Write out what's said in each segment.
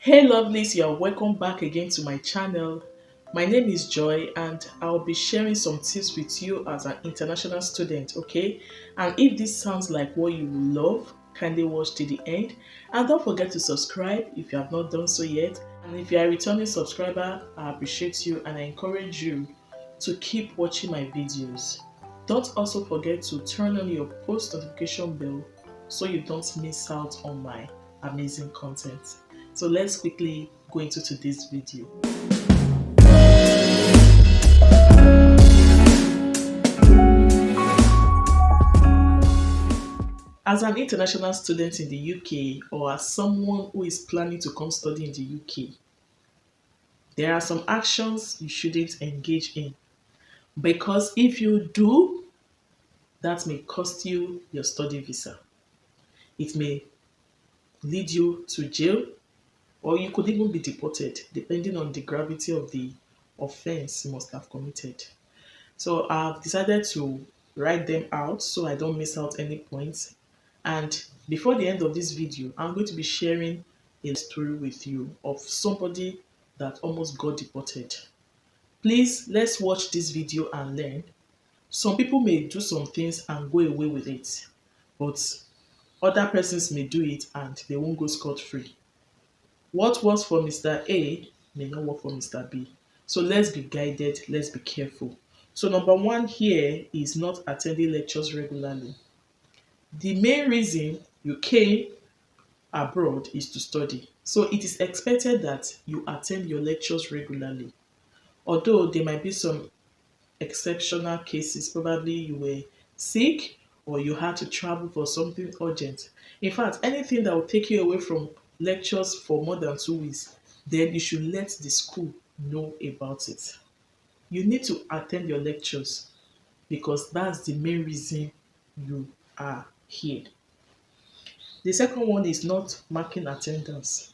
Hey lovelies, you are welcome back again to my channel. My name is Joy and I'll be sharing some tips with you as an international student, okay? And if this sounds like what you will love, kindly watch to the end. And don't forget to subscribe if you have not done so yet. And if you are a returning subscriber, I appreciate you and I encourage you to keep watching my videos. Don't also forget to turn on your post notification bell so you don't miss out on my amazing content. So let's quickly go into today's video. As an international student in the UK or as someone who is planning to come study in the UK, there are some actions you shouldn't engage in because if you do, that may cost you your study visa. It may lead you to jail or you could even be deported depending on the gravity of the offense you must have committed. So I've decided to write them out so I don't miss out any points. And before the end of this video, I'm going to be sharing a story with you of somebody that almost got deported. Please, let's watch this video and learn. Some people may do some things and go away with it, but other persons may do it and they won't go scot-free. What works for Mr. A may not work for Mr. B. So let's be guided, let's be careful. So number one here is not attending lectures regularly. The main reason you came abroad is to study. So it is expected that you attend your lectures regularly. Although there might be some exceptional cases, probably you were sick or you had to travel for something urgent. In fact, anything that will take you away from lectures for more than 2 weeks, then you should let the school know about it. You need to attend your lectures because that's the main reason you are here. The second one is not marking attendance.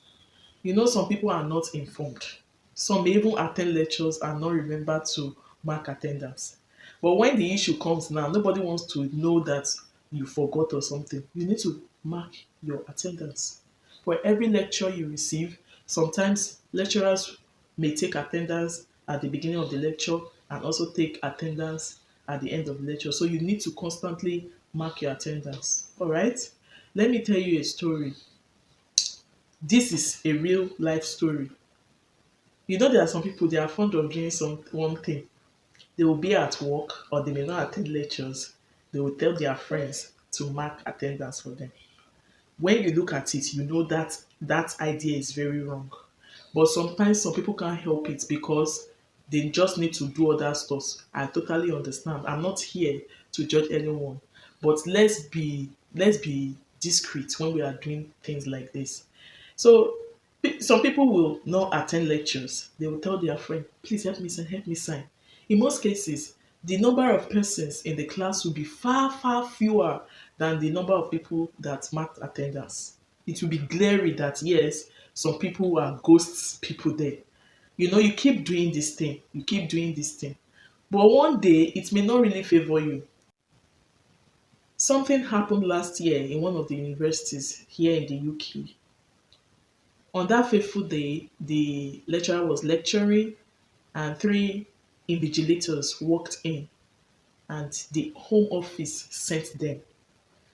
You know, some people are not informed. Some may even attend lectures and not remember to mark attendance. But when the issue comes now, nobody wants to know that you forgot or something. You need to mark your attendance. For every lecture you receive, sometimes lecturers may take attendance at the beginning of the lecture and also take attendance at the end of the lecture. So you need to constantly mark your attendance. All right? Let me tell you a story. This is a real life story. You know, there are some people, they are fond of doing one thing. They will be at work or they may not attend lectures. They will tell their friends to mark attendance for them. When you look at it, you know that that idea is very wrong. But sometimes some people can't help it because they just need to do other stuff. I totally understand. I'm not here to judge anyone. But let's be discreet when we are doing things like this. So some people will not attend lectures. They will tell their friend, please help me sign, help me sign. In most cases, the number of persons in the class will be far, far fewer than the number of people that marked attendance. It will be glaring that yes, some people are ghosts people there. You know, you keep doing this thing, you keep doing this thing. But one day, it may not really favor you. Something happened last year in one of the universities here in the UK. On that fateful day, the lecturer was lecturing and three invigilators walked in and the home office sent them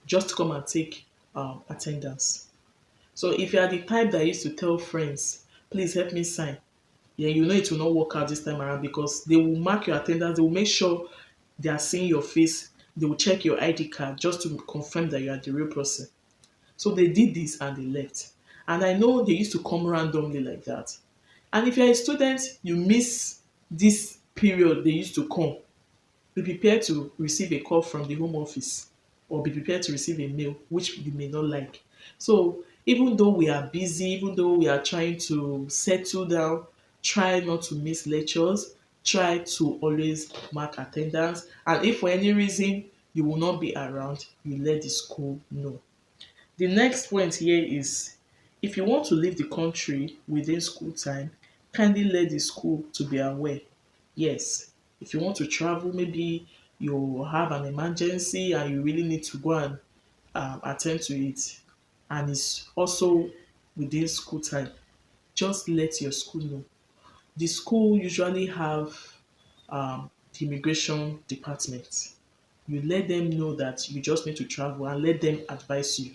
just to come and take attendance. So if you are the type that used to tell friends, please help me sign, yeah, you know it will not work out this time around because they will mark your attendance, they will make sure they are seeing your face, they will check your ID card just to confirm that you are the real person. So they did this and they left. And I know they used to come randomly like that. And if you're a student, you miss this period they used to come. Be prepared to receive a call from the home office or be prepared to receive a mail, which you may not like. So even though we are busy, even though we are trying to settle down, try not to miss lectures, try to always mark attendance. And if for any reason you will not be around, you let the school know. The next point here is if you want to leave the country within school time, kindly let the school to be aware. Yes, if you want to travel, maybe you have an emergency and you really need to go and attend to it, and it's also within school time. just let your school know. The school usually have the immigration department. You let them know that you just need to travel and let them advise you.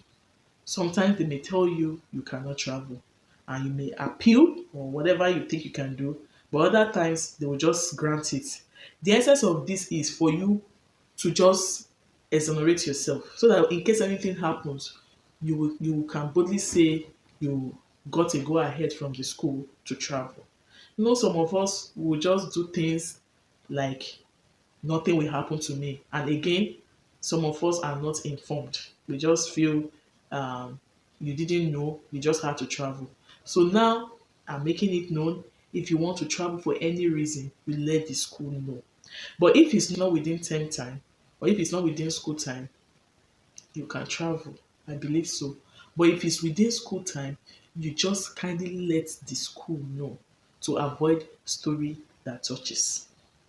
Sometimes they may tell you you cannot travel and you may appeal or whatever you think you can do, but other times they will just grant it. The essence of this is for you to just exonerate yourself so that in case anything happens, you can boldly say you got a go ahead from the school to travel. Some of us will just do things like nothing will happen to me. And again, some of us are not informed. We just feel you didn't know, you just had to travel. So now I'm making it known. If you want to travel for any reason, you let the school know. But if it's not within term time, or if it's not within school time, you can travel. I believe so. But if it's within school time, you just kindly let the school know to avoid story that touches.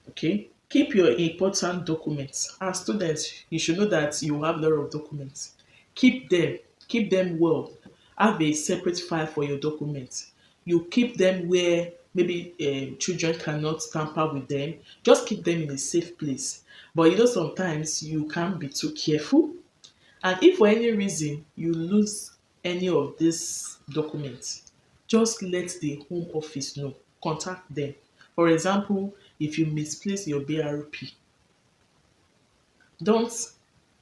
Okay? Keep your important documents. As students, you should know that you have a lot of documents. Keep them. Keep them well. Have a separate file for your documents. You keep them where maybe children cannot tamper with them. Just keep them in a safe place. But sometimes you can't be too careful. And if for any reason you lose any of these documents, just let the home office know. Contact them. For example, if you misplace your BRP, don't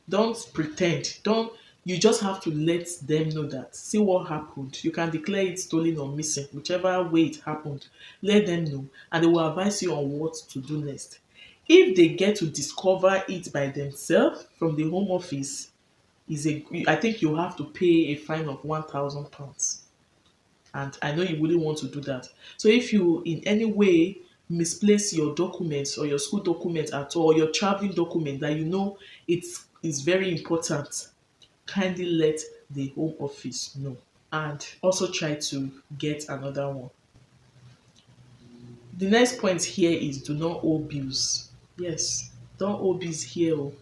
don't pretend. Don't You just have to let them know that see what happened. You can declare it stolen or missing, whichever way it happened. Let them know and they will advise you on what to do next. If they get to discover it by themselves from the home office, I think you have to pay a fine of £1,000. And I know you wouldn't want to do that. So if you in any way misplace your documents or your school documents at all, or your traveling document that it is very important, kindly let the home office know. And also try to get another one. The next point here is do not owe bills. Yes, don't owe bills here. Oh.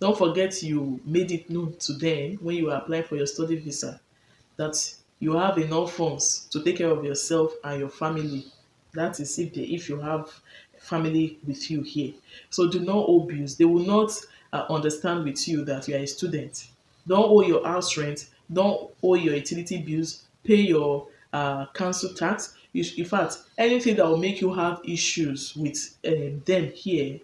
Don't forget you made it known to them when you were applying for your study visa that you have enough funds to take care of yourself and your family. That is if you have family with you here. So do not owe bills. They will not understand with you that you are a student. Don't owe your house rent. Don't owe your utility bills. Pay your council tax. In fact, anything that will make you have issues with them here,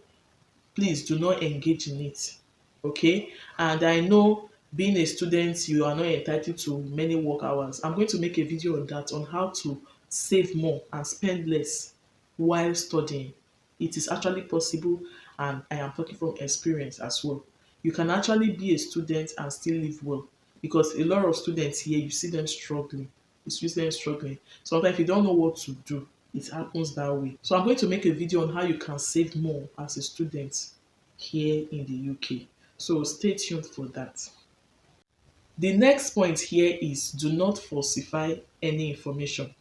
please do not engage in it. Okay? And I know being a student, you are not entitled to many work hours. I'm going to make a video on that, on how to save more and spend less while studying. It is actually possible, and I am talking from experience as well. You can actually be a student and still live well, because a lot of students here, you see them struggling. You see them struggling. Sometimes you don't know what to do. It happens that way. So I'm going to make a video on how you can save more as a student here in the UK. So stay tuned for that. The next point here is do not falsify any information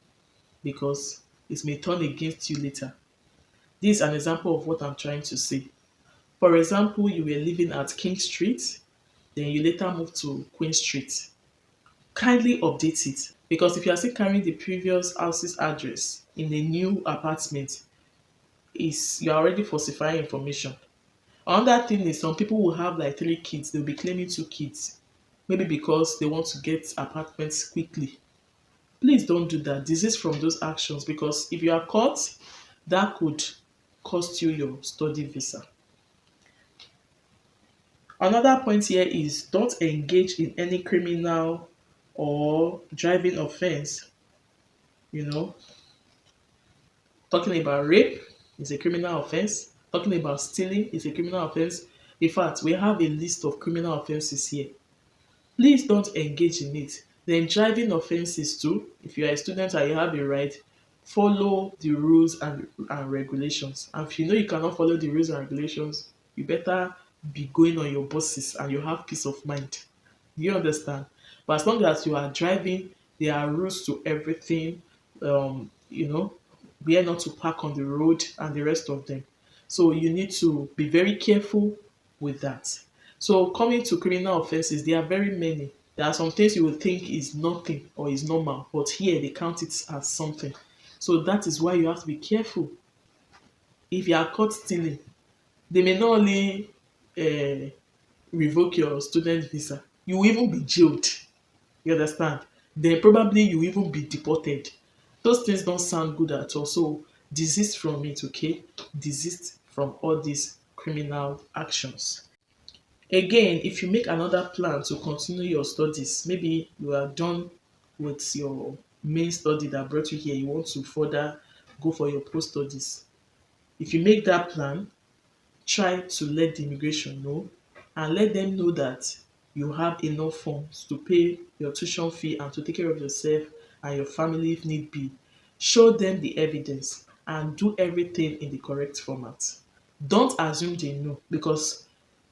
because it may turn against you later. This is an example of what I'm trying to say. For example, you were living at King Street, then you later moved to Queen Street. Kindly update it, because if you are still carrying the previous house's address in a new apartment, you are already falsifying information. Another thing is some people will have like 3 kids, they'll be claiming 2 kids, maybe because they want to get apartments quickly. Please don't do that. Desist from those actions, because if you are caught, that could cost you your study visa. Another point here is don't engage in any criminal or driving offense. Talking about rape is a criminal offense. Talking about stealing is a criminal offense. In fact, we have a list of criminal offenses here. Please don't engage in it. Then driving offenses too. If you are a student and you have a right, follow the rules and regulations. And if you know you cannot follow the rules and regulations, you better be going on your buses and you have peace of mind. Do you understand? But as long as you are driving, there are rules to everything. Where not to park on the road and the rest of them. So you need to be very careful with that. So coming to criminal offenses, there are very many. There are some things you would think is nothing or is normal, but here they count it as something. So that is why you have to be careful. If you are caught stealing, they may not only uh, revoke your student visa, you will even be jailed. You understand? Then probably you will even be deported. Those things don't sound good at all. So desist from it, okay? Desist from all these criminal actions. Again, if you make another plan to continue your studies, maybe you are done with your main study that brought you here, you want to further go for your post studies. If you make that plan, try to let the immigration know and let them know that you have enough funds to pay your tuition fee and to take care of yourself and your family if need be. Show them the evidence and do everything in the correct format. Don't assume they know, because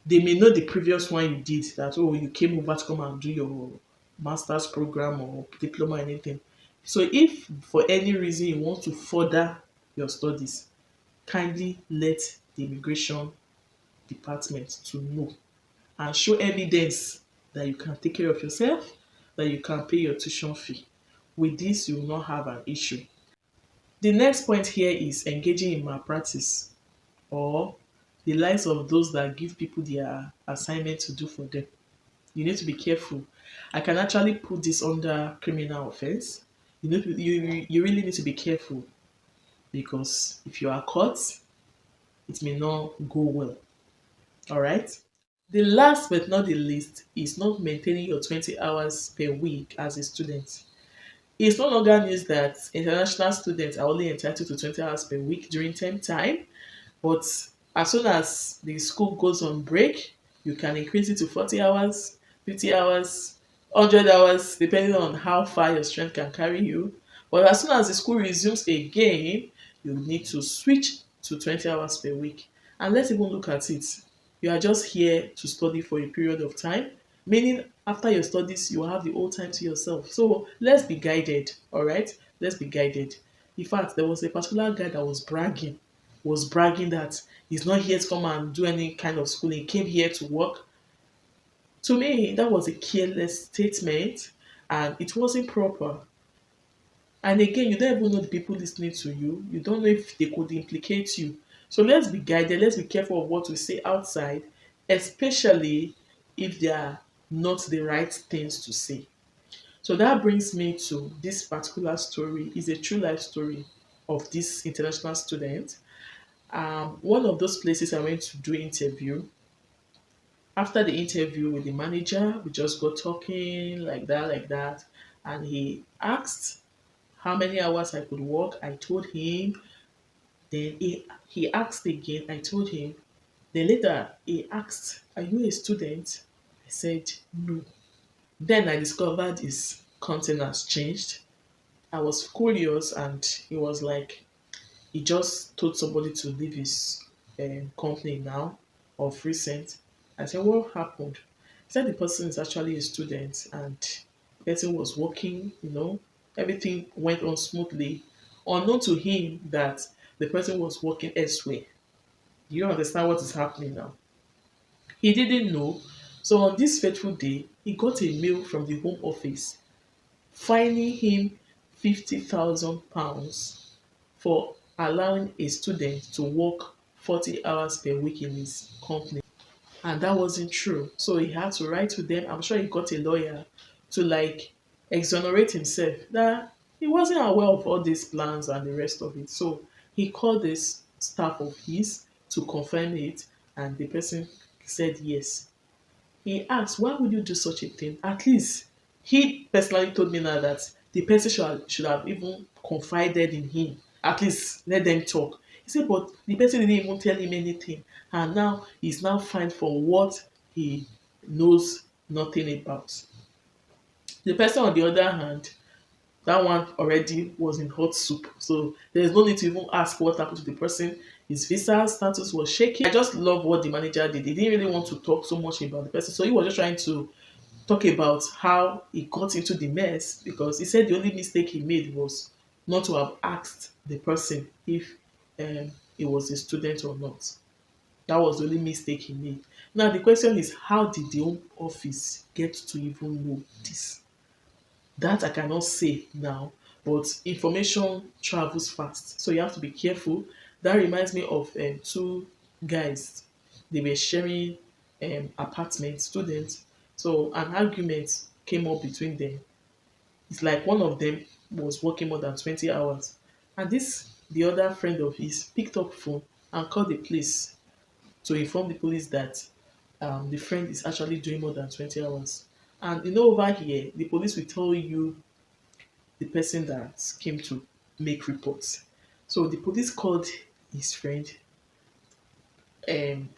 they may know the previous one you did, that oh, you came over to come and do your master's program or diploma or anything. So if for any reason you want to further your studies, kindly let the immigration department to know and show evidence that you can take care of yourself, that you can pay your tuition fee. With this, you will not have an issue. The next point here is engaging in malpractice, or the likes of those that give people their assignment to do for them. You need to be careful. I can actually put this under criminal offense. You really need to be careful, because if you are caught, it may not go well. All right. The last but not the least is not maintaining your 20 hours per week as a student. It's no longer news that international students are only entitled to 20 hours per week during term time, but as soon as the school goes on break, you can increase it to 40 hours, 50 hours, 100 hours, depending on how far your strength can carry you. But as soon as the school resumes again, you need to switch to 20 hours per week. And let's even look at it. You are just here to study for a period of time, meaning after your studies, you will have the whole time to yourself. So let's be guided, all right? Let's be guided. In fact, there was a particular guy that was bragging that he's not here to come and do any kind of schooling. He came here to work. To me, that was a careless statement and it wasn't proper. And again, you don't even know the people listening to you. You don't know if they could implicate you. So let's be guided. Let's be careful of what we say outside, especially if they are not the right things to say. So that brings me to this particular story. Is a true life story of this international student. One of those places I went to do interview. After the interview with the manager, we just got talking like that. And he asked how many hours I could work. I told him. Then he asked again. I told him. Then later he asked, "Are you a student?" I said, "No." Then I discovered his content has changed. I was curious and he was like, he just told somebody to leave his company now of recent. I said, what happened? He said the person is actually a student and the person was working, everything went on smoothly. Unknown to him that the person was working elsewhere. Do you understand what is happening now? He didn't know. So on this fateful day, he got a mail from the home office fining him £50,000 for allowing a student to work 40 hours per week in his company. And that wasn't true. So he had to write to them. I'm sure he got a lawyer to exonerate himself that he wasn't aware of all these plans and the rest of it. So he called this staff of his to confirm it, and the person said yes. He asked, why would you do such a thing? At least he personally told me now that the person should have even confided in him. At least let them talk. He said, but the person didn't even tell him anything. And now he's now fined for what he knows nothing about. The person, on the other hand, that one already was in hot soup. So there's no need to even ask what happened to the person. His visa status was shaky. I just love what the manager did. He didn't really want to talk so much about the person. So he was just trying to talk about how he got into the mess, because he said the only mistake he made was not to have asked the person if he was a student or not. That was the only mistake he made. Now the question is, how did the home office get to even know this? That I cannot say now, but information travels fast, so you have to be careful. That reminds me of two guys. They were sharing apartment, students. So an argument came up between them. It's like one of them was working more than 20 hours, and the other friend of his picked up phone and called the police to inform the police that the friend is actually doing more than 20 hours. And over here, the police will tell you the person that came to make reports. So the police called his friend,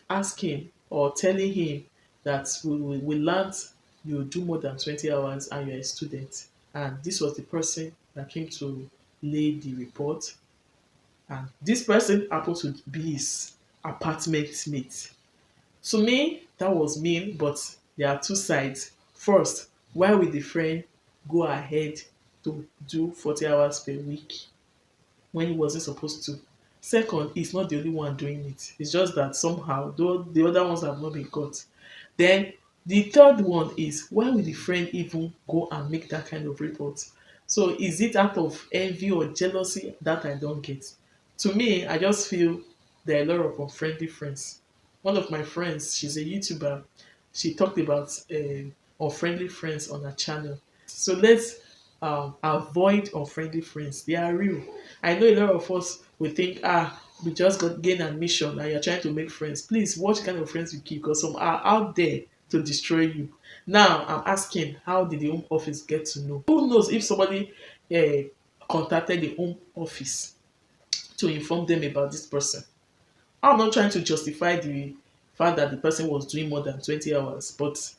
asking or telling him that we learned you do more than 20 hours and you're a student. And this was the person that came to lay the report. And this person happened to be his apartment mate. To me, that was mean, but there are two sides. First, why would the friend go ahead to do 40 hours per week when he wasn't supposed to? Second, he's not the only one doing it. It's just that somehow though the other ones have not been caught. Then the third one is, why would the friend even go and make that kind of report? So is it out of envy or jealousy? That I don't get. To me, I just feel there are a lot of unfriendly friends. One of my friends, she's a YouTuber. She talked about unfriendly friends on her channel. So let's avoid unfriendly friends. They are real. I know a lot of us will think, we just got gain admission and you're trying to make friends. Please watch the kind of friends you keep, because some are out there to destroy you. Now I'm asking, how did the home office get to know? Who knows if somebody contacted the home office to inform them about this person? I'm not trying to justify the fact that the person was doing more than 20 hours, but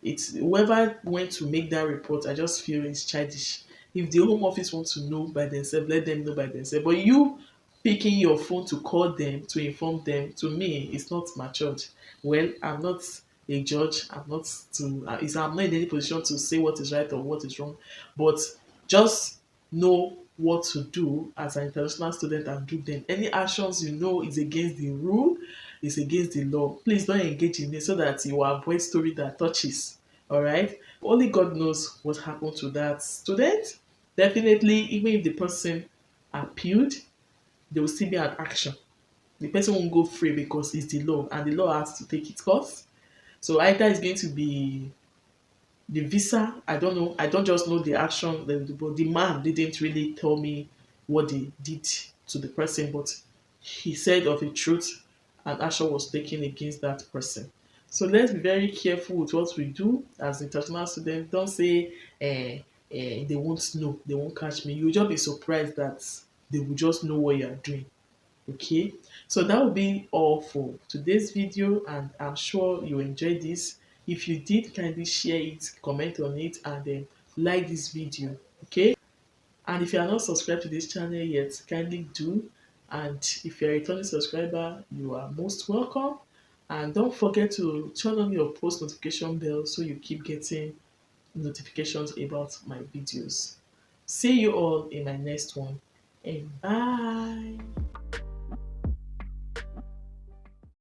it's whoever went to make that report, I just feel it's childish. If the home office wants to know by themselves, let them know by themselves. But you picking your phone to call them, to inform them, to me, it's not matured. Well, I'm not a judge. I'm not in any position to say what is right or what is wrong. But just know what to do as an international student and do them. Any actions you know is against the rule, is against the law, please don't engage in it so that you avoid story that touches. All right. Only God knows what happened to that student. Definitely, even if the person appealed, there will still be an action. The person won't go free because it's the law, and the law has to take its course. So either it's going to be the visa. I don't know. I don't just know the action. But the man didn't really tell me what they did to the person, but he said of a truth, and action was taken against that person. So let's be very careful with what we do as international students. Don't say they won't know, they won't catch me. You'll just be surprised that they will just know what you are doing. Okay, so that will be all for today's video, and I'm sure you enjoyed this. If you did, kindly share it, comment on it, and then like this video. Okay, and if you are not subscribed to this channel yet, kindly do. And if you're a returning subscriber, you are most welcome. And don't forget to turn on your post notification bell so you keep getting notifications about my videos. See you all in my next one, and bye.